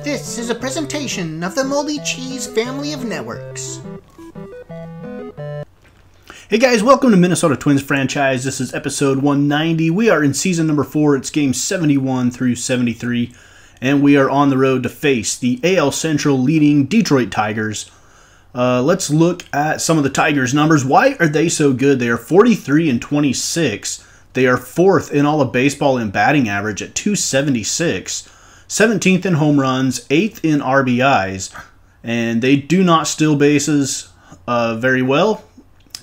This is a presentation of the Moldy Cheese family of networks. Hey guys, welcome to Minnesota Twins franchise. This is episode 190. We are in season number 4. It's games 71 through 73. And we are on the road to face the AL Central leading Detroit Tigers. Let's look at some of the Tigers' numbers. Why are they so good? They are 43 and 26. They are 4th in all of baseball in batting average at 276. 17th in home runs, 8th in RBIs. And they do not steal bases very well.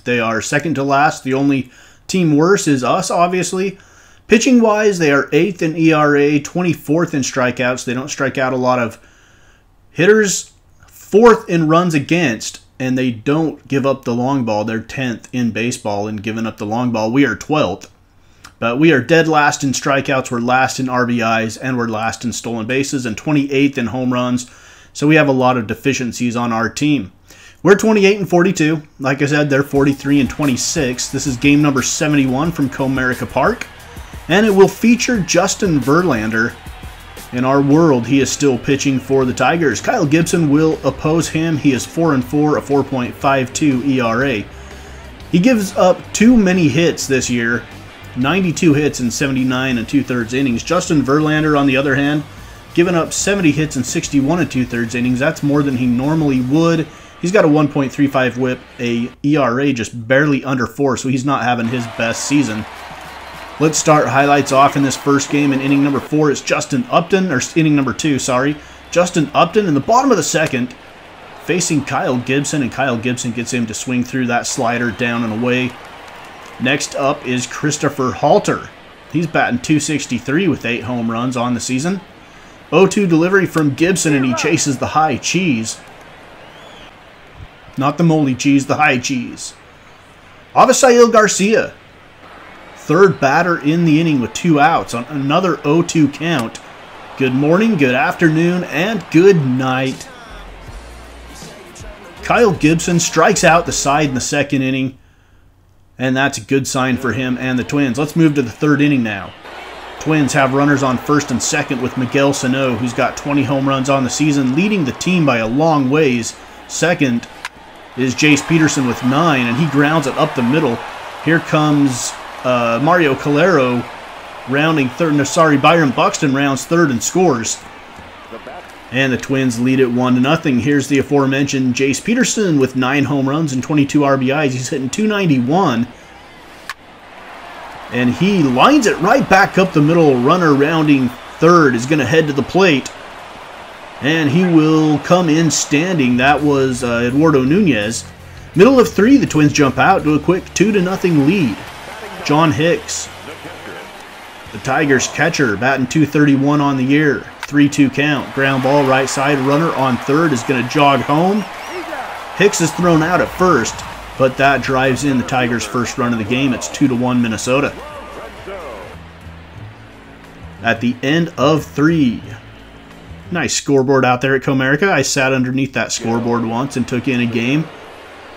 They are second to last. The only team worse is us, obviously. Pitching-wise, they are 8th in ERA, 24th in strikeouts. They don't strike out a lot of hitters. 4th in runs against, and they don't give up the long ball. They're 10th in baseball in giving up the long ball. We are 12th. But we are dead last in strikeouts, we're last in RBIs, and we're last in stolen bases, and 28th in home runs. So we have a lot of deficiencies on our team. We're 28 and 42. Like I said, they're 43 and 26. This is game number 71 from Comerica Park. And it will feature Justin Verlander. In our world, he is still pitching for the Tigers. Kyle Gibson will oppose him. He is 4-4, a 4.52 ERA. He gives up too many hits this year. 92 hits in 79 and 2/3 innings. Justin Verlander, on the other hand, giving up 70 hits in 61 and 2/3 innings. That's more than he normally would. He's got a 1.35 whip, a ERA just barely under 4, so he's not having his best season. Let's start highlights off in this first game. In inning number 4, it's Justin Upton, or inning number 2, sorry. Justin Upton in the bottom of the second, facing Kyle Gibson, and Kyle Gibson gets him to swing through that slider down and away. Next up is Christopher Halter. He's batting .263 with 8 home runs on the season. 0-2 delivery from Gibson, and he chases the high cheese. Not the moldy cheese, the high cheese. Avisail Garcia, third batter in the inning with 2 outs on another 0-2 count. Good morning, good afternoon, and good night. Kyle Gibson strikes out the side in the second inning. And that's a good sign for him and the Twins. Let's move to the third inning now. Twins have runners on first and second with Miguel Sano, who's got 20 home runs on the season, leading the team by a long ways. Second is Jace Peterson with 9, and he grounds it up the middle. Here comes Mario Calero rounding third. No, sorry, Byron Buxton rounds third and scores. And the Twins lead it 1-0. Here's the aforementioned Jace Peterson with 9 home runs and 22 RBIs. He's hitting .291. And he lines it right back up the middle. Runner rounding third is going to head to the plate. And he will come in standing. That was Eduardo Nunez. Middle of 3, the Twins jump out to a quick 2-0 lead. John Hicks, the Tigers catcher, batting .231 on the year. 3-2 count. Ground ball right side. Runner on third is going to jog home. Hicks is thrown out at first, but that drives in the Tigers' first run of the game. It's 2-1 Minnesota. At the end of 3. Nice scoreboard out there at Comerica. I sat underneath that scoreboard once and took in a game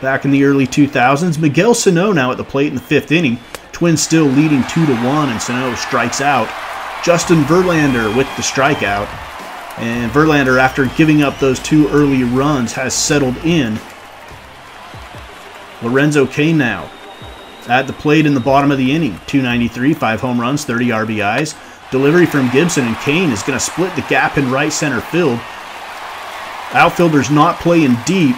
back in the early 2000s. Miguel Sano now at the plate in the 5th inning. Twins still leading 2-1, and Sano strikes out. Justin Verlander with the strikeout. And Verlander, after giving up those 2 early runs, has settled in. Lorenzo Cain now at the plate in the bottom of the inning. .293, 5 home runs, 30 RBIs. Delivery from Gibson, and Cain is going to split the gap in right center field. Outfielder's not playing deep.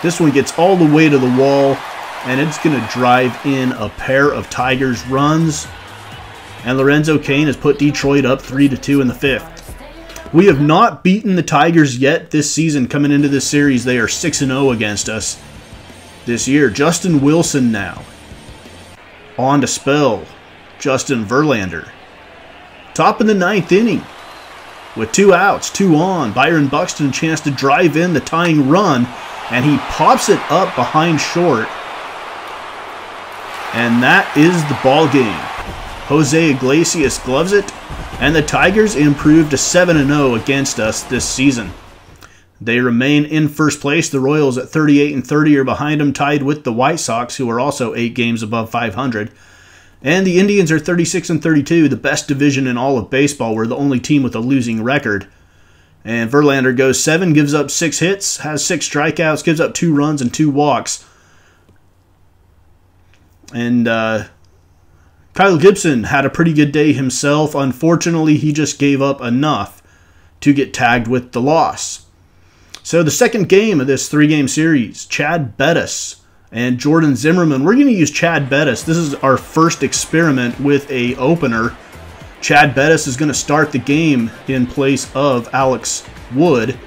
This one gets all the way to the wall, and it's going to drive in a pair of Tigers runs. And Lorenzo Cain has put Detroit up 3-2 in the 5th. We have not beaten the Tigers yet this season. Coming into this series, they are 6-0 against us this year. Justin Wilson now on to spell Justin Verlander. Top of the 9th inning with 2 outs, 2 on. Byron Buxton a chance to drive in the tying run, and he pops it up behind short. And that is the ball game. Jose Iglesias gloves it, and the Tigers improve to 7-0 against us this season. They remain in first place. The Royals at 38 and 30 are behind them, tied with the White Sox, who are also 8 games above 500. And the Indians are 36 and 32, the best division in all of baseball. We're the only team with a losing record. And Verlander goes 7, gives up 6 hits, has 6 strikeouts, gives up 2 runs and 2 walks. And Kyle Gibson had a pretty good day himself. Unfortunately, he just gave up enough to get tagged with the loss. So the second game of this 3-game series, Chad Bettis and Jordan Zimmermann. We're going to use Chad Bettis. This is our first experiment with a opener. Chad Bettis is going to start the game in place of Alex Wood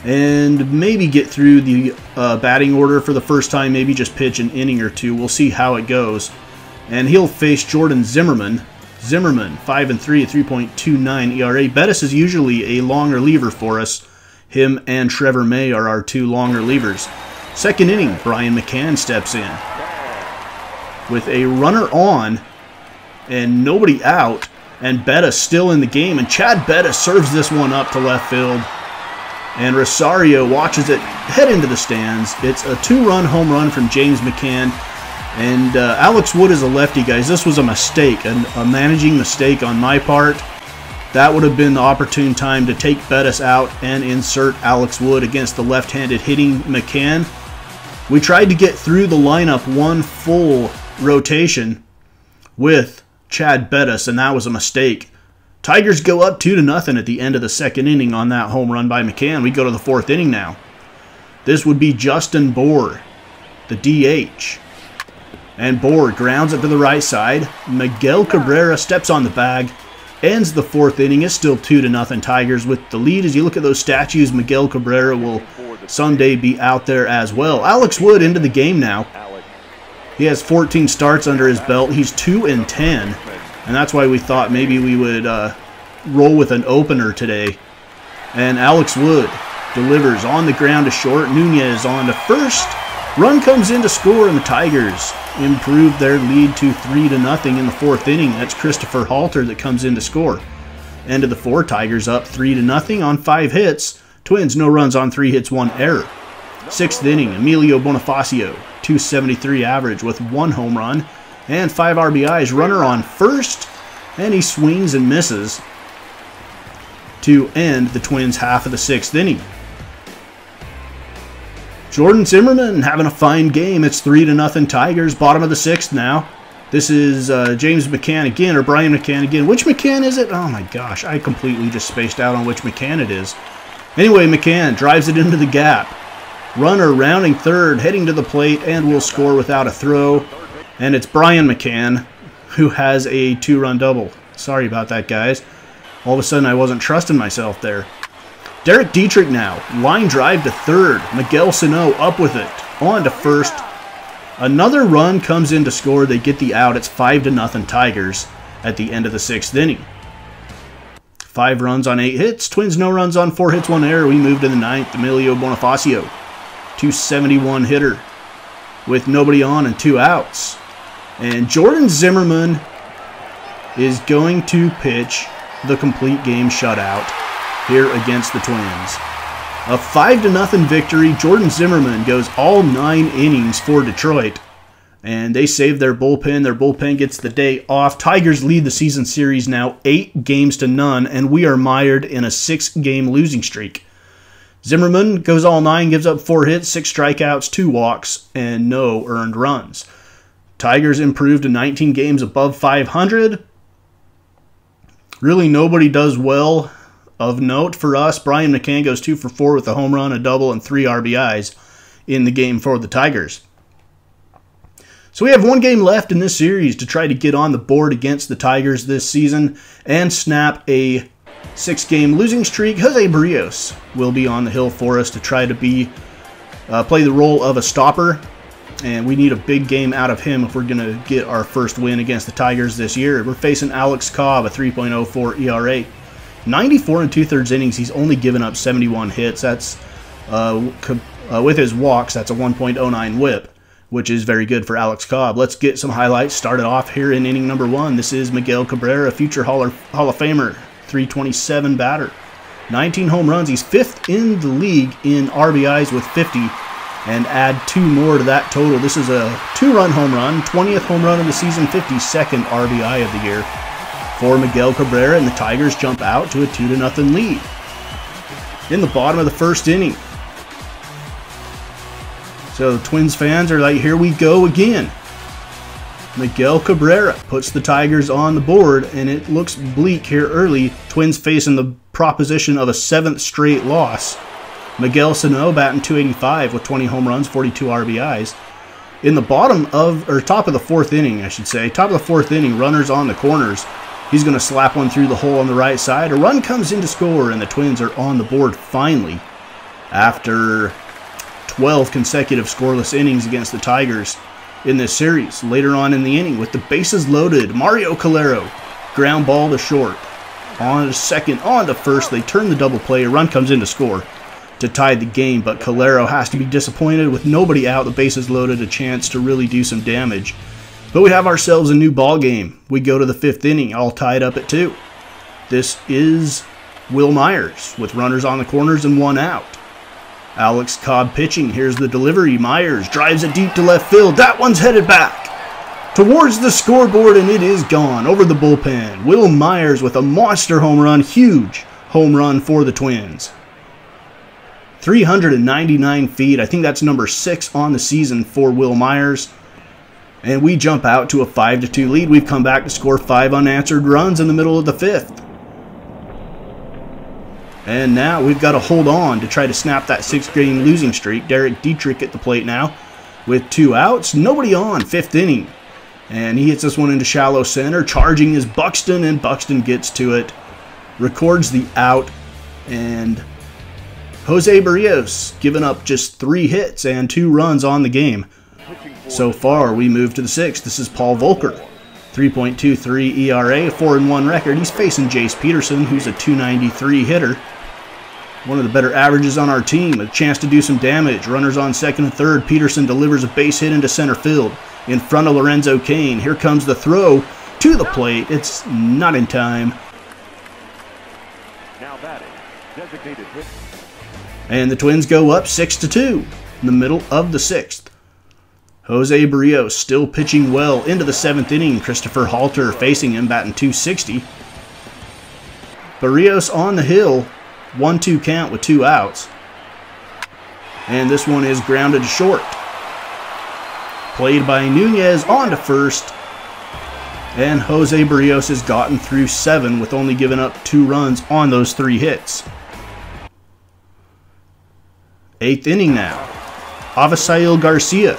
and maybe get through the batting order for the first time, maybe just pitch an inning or two. We'll see how it goes. And he'll face Jordan Zimmermann. Zimmermann, 5-3 at 3.29 ERA. Bettis is usually a long reliever for us. Him and Trevor May are our 2 long relievers. Second inning, Brian McCann steps in with a runner on and nobody out. And Bettis still in the game, and Chad Bettis serves this one up to left field. And Rosario watches it head into the stands. It's a 2-run home run from James McCann. And Alex Wood is a lefty, guys. This was a mistake, a managing mistake on my part. That would have been the opportune time to take Bettis out and insert Alex Wood against the left-handed hitting McCann. We tried to get through the lineup one full rotation with Chad Bettis, and that was a mistake. Tigers go up 2-0 at the end of the second inning on that home run by McCann. We go to the 4th inning now. This would be Justin Bour, the DH. And Bour grounds it to the right side. Miguel Cabrera steps on the bag, ends the 4th inning. It's still 2-0 Tigers with the lead. As you look at those statues, Miguel Cabrera will someday be out there as well. Alex Wood into the game now. He has 14 starts under his belt. He's 2-10, and that's why we thought maybe we would roll with an opener today. And Alex Wood delivers on the ground to short. Nunez on to first. Run comes in to score, and the Tigers improve their lead to 3-0 in the 4th inning. That's Christopher Halter that comes in to score. End of the 4, Tigers up 3-0 on 5 hits. Twins no runs on 3 hits, 1 error. 6th inning, Emilio Bonifacio, 273 average with 1 home run and 5 RBIs. Runner on first, and he swings and misses to end the Twins' half of the 6th inning. Jordan Zimmermann having a fine game. It's 3-0 Tigers, bottom of the 6th now. This is James McCann again, or Brian McCann again. Which McCann is it? Oh my gosh, I completely just spaced out on which McCann it is. Anyway, McCann drives it into the gap. Runner rounding third, heading to the plate, and will score without a throw. And it's Brian McCann who has a 2-run double. Sorry about that, guys. All of a sudden, I wasn't trusting myself there. Derek Dietrich now. Line drive to third. Miguel Sano up with it. On to first. Another run comes in to score. They get the out. It's 5-0 Tigers at the end of the 6th inning. 5 runs on 8 hits. Twins no runs on 4 hits, 1 error. We move to the 9th. Emilio Bonifacio, 271 hitter with nobody on and 2 outs. And Jordan Zimmermann is going to pitch the complete game shutout here against the Twins. A 5-0 victory. Jordan Zimmermann goes all 9 innings for Detroit, and they save their bullpen. Their bullpen gets the day off. Tigers lead the season series now 8-0, and we are mired in a 6-game losing streak. Zimmermann goes all 9, gives up 4 hits, 6 strikeouts, 2 walks, and no earned runs. Tigers improved to 19 games above 500. Really nobody does well of note for us. Brian McCann goes 2 for 4 with a home run, a double, and 3 RBIs in the game for the Tigers. So we have 1 game left in this series to try to get on the board against the Tigers this season and snap a 6-game losing streak. Jose Barrios will be on the hill for us to try to play the role of a stopper, and we need a big game out of him if we're going to get our first win against the Tigers this year. We're facing Alex Cobb, a 3.04 ERA. 94 2/3 innings, he's only given up 71 hits. That's with his walks, that's a 1.09 whip, which is very good for Alex Cobb. Let's get some highlights started off here in inning number 1. This is Miguel Cabrera, future Hall of Famer, 327 batter. 19 home runs. He's 5th in the league in RBIs with 50, and add 2 more to that total. This is a 2-run home run, 20th home run of the season, 52nd RBI of the year for Miguel Cabrera, and the Tigers jump out to a 2-0 lead. in the bottom of the first inning. So the Twins fans are like, here we go again. Miguel Cabrera puts the Tigers on the board, and it looks bleak here early. Twins facing the proposition of a 7th straight loss. Miguel Sano batting .285 with 20 home runs, 42 RBIs. In the top of the 4th inning, I should say, top of the 4th inning, runners on the corners. He's going to slap one through the hole on the right side. A run comes in to score, and the Twins are on the board finally after 12 consecutive scoreless innings against the Tigers in this series. Later on in the inning, with the bases loaded, Mario Calero, ground ball to short. On to second, on to first, they turn the double play. A run comes in to score to tie the game, but Calero has to be disappointed with nobody out, the bases loaded, a chance to really do some damage. But we have ourselves a new ball game. We go to the 5th inning, all tied up at 2. This is Will Myers with runners on the corners and 1 out. Alex Cobb pitching. Here's the delivery. Myers drives it deep to left field. That one's headed back towards the scoreboard, and it is gone over the bullpen. Will Myers with a monster home run. Huge home run for the Twins. 399 feet. I think that's number 6 on the season for Will Myers. And we jump out to a 5-2 lead. We've come back to score 5 unanswered runs in the middle of the 5th. And now we've got to hold on to try to snap that 6-game losing streak. Derek Dietrich at the plate now with 2 outs. Nobody on, 5th inning. And he hits this one into shallow center. Charging is Buxton, and Buxton gets to it. Records the out. And Jose Barrios giving up just 3 hits and 2 runs on the game. So far, we move to the 6th. This is Paul Volcker. 3.23 ERA, 4-1 record. He's facing Jace Peterson, who's a .293 hitter. One of the better averages on our team. A chance to do some damage. Runners on second and third. Peterson delivers a base hit into center field in front of Lorenzo Cain. Here comes the throw to the plate. It's not in time. Now batting, designated hit. And the Twins go up 6-2 in the middle of the 6th. Jose Barrios still pitching well into the 7th inning. Christopher Halter facing him, batting .260. Barrios on the hill. 1-2 count with 2 outs. And this one is grounded short. Played by Nunez on to first. And Jose Barrios has gotten through 7 with only giving up 2 runs on those 3 hits. 8th inning now. Avisail Garcia.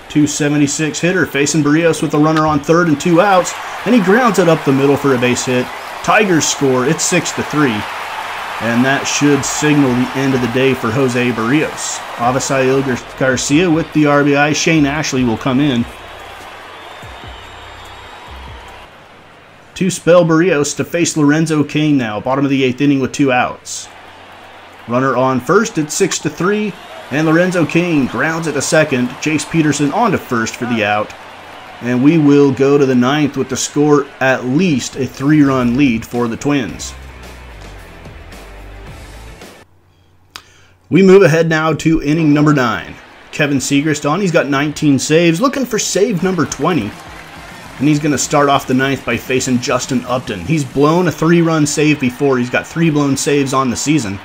.276 hitter facing Barrios with a runner on third and 2 outs. And he grounds it up the middle for a base hit. Tigers score. It's 6-3. And that should signal the end of the day for Jose Barrios. Avisail Garcia with the RBI. Shane Ashley will come in to spell Barrios to face Lorenzo Cain now. Bottom of the 8th inning with 2 outs. Runner on first at 6-3. And Lorenzo Cain grounds it to second. Jace Peterson on to first for the out. And we will go to the 9th with the score at least a 3-run lead for the Twins. We move ahead now to inning number 9. Kevin Segrist on. He's got 19 saves, looking for save number 20. And he's going to start off the 9th by facing Justin Upton. He's blown a 3-run save before. He's got 3 blown saves on the season.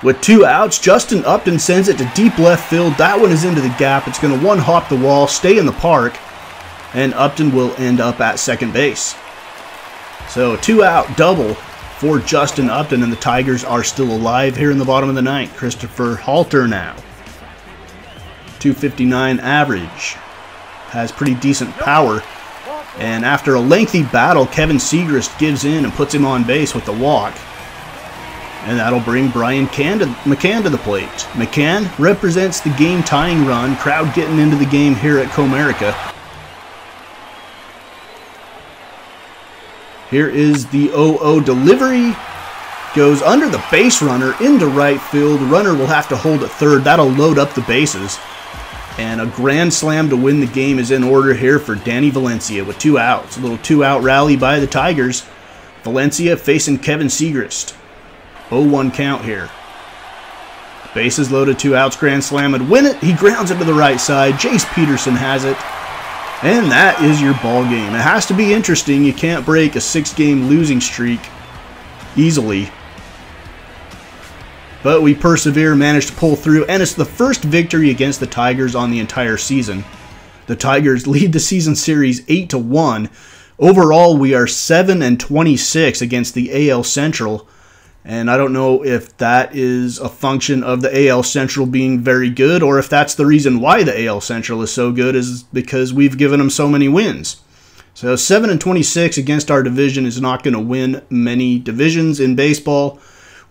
With 2 outs, Justin Upton sends it to deep left field. That one is into the gap. It's going to one-hop the wall, stay in the park, and Upton will end up at second base. So 2-out double for Justin Upton, and the Tigers are still alive here in the bottom of the 9th. Christopher Halter now. .259 average. Has pretty decent power. And after a lengthy battle, Kevin Segrist gives in and puts him on base with the walk. And that'll bring Brian McCann to the plate. McCann represents the game-tying run. Crowd getting into the game here at Comerica. Here is the 0-0 delivery. Goes under the base runner into right field. Runner will have to hold at third. That'll load up the bases. And a grand slam to win the game is in order here for Danny Valencia with 2 outs. A little 2-out rally by the Tigers. Valencia facing Kevin Segrist. 0-1 count here. Bases loaded, 2 outs, grand slam and win it. He grounds it to the right side. Jace Peterson has it. And that is your ball game. It has to be interesting. You can't break a 6-game losing streak easily. But we persevere, managed to pull through, and it's the first victory against the Tigers on the entire season. The Tigers lead the season series 8-1. Overall, we are 7-26 against the AL Central. And I don't know if that is a function of the AL Central being very good, or if that's the reason why the AL Central is so good, is because we've given them so many wins. So 7-26 against our division is not going to win many divisions in baseball.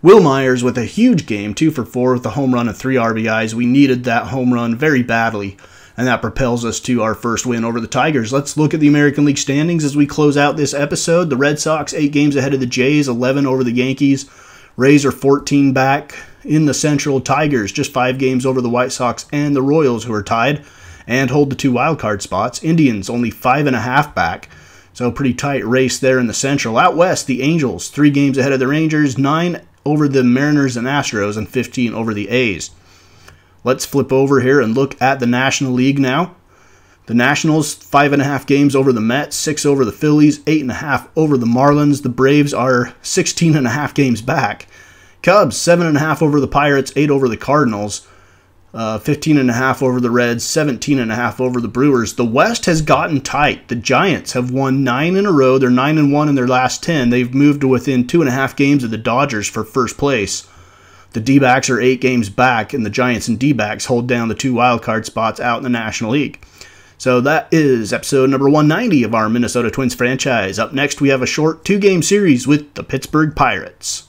Will Myers with a huge game, 2 for 4 with a home run and 3 RBIs. We needed that home run very badly, and that propels us to our first win over the Tigers. Let's look at the American League standings as we close out this episode. The Red Sox 8 games ahead of the Jays, 11 over the Yankees. Rays are 14 back in the Central. Tigers just 5 games over the White Sox and the Royals, who are tied and hold the 2 wildcard spots. Indians only 5.5 back, so pretty tight race there in the Central. Out west, the Angels 3 games ahead of the Rangers, 9 over the Mariners and Astros, and 15 over the A's. Let's flip over here and look at the National League now. The Nationals, 5.5 games over the Mets, 6 over the Phillies, 8.5 over the Marlins. The Braves are 16.5 games back. Cubs, 7.5 over the Pirates, 8 over the Cardinals, 15.5 over the Reds, 17.5 over the Brewers. The West has gotten tight. The Giants have won 9 in a row. They're 9-1 in their last 10. They've moved to within 2.5 games of the Dodgers for first place. The D-backs are 8 games back, and the Giants and D-backs hold down the 2 wildcard spots out in the National League. So that is episode number 190 of our Minnesota Twins franchise. Up next, we have a short 2-game series with the Pittsburgh Pirates.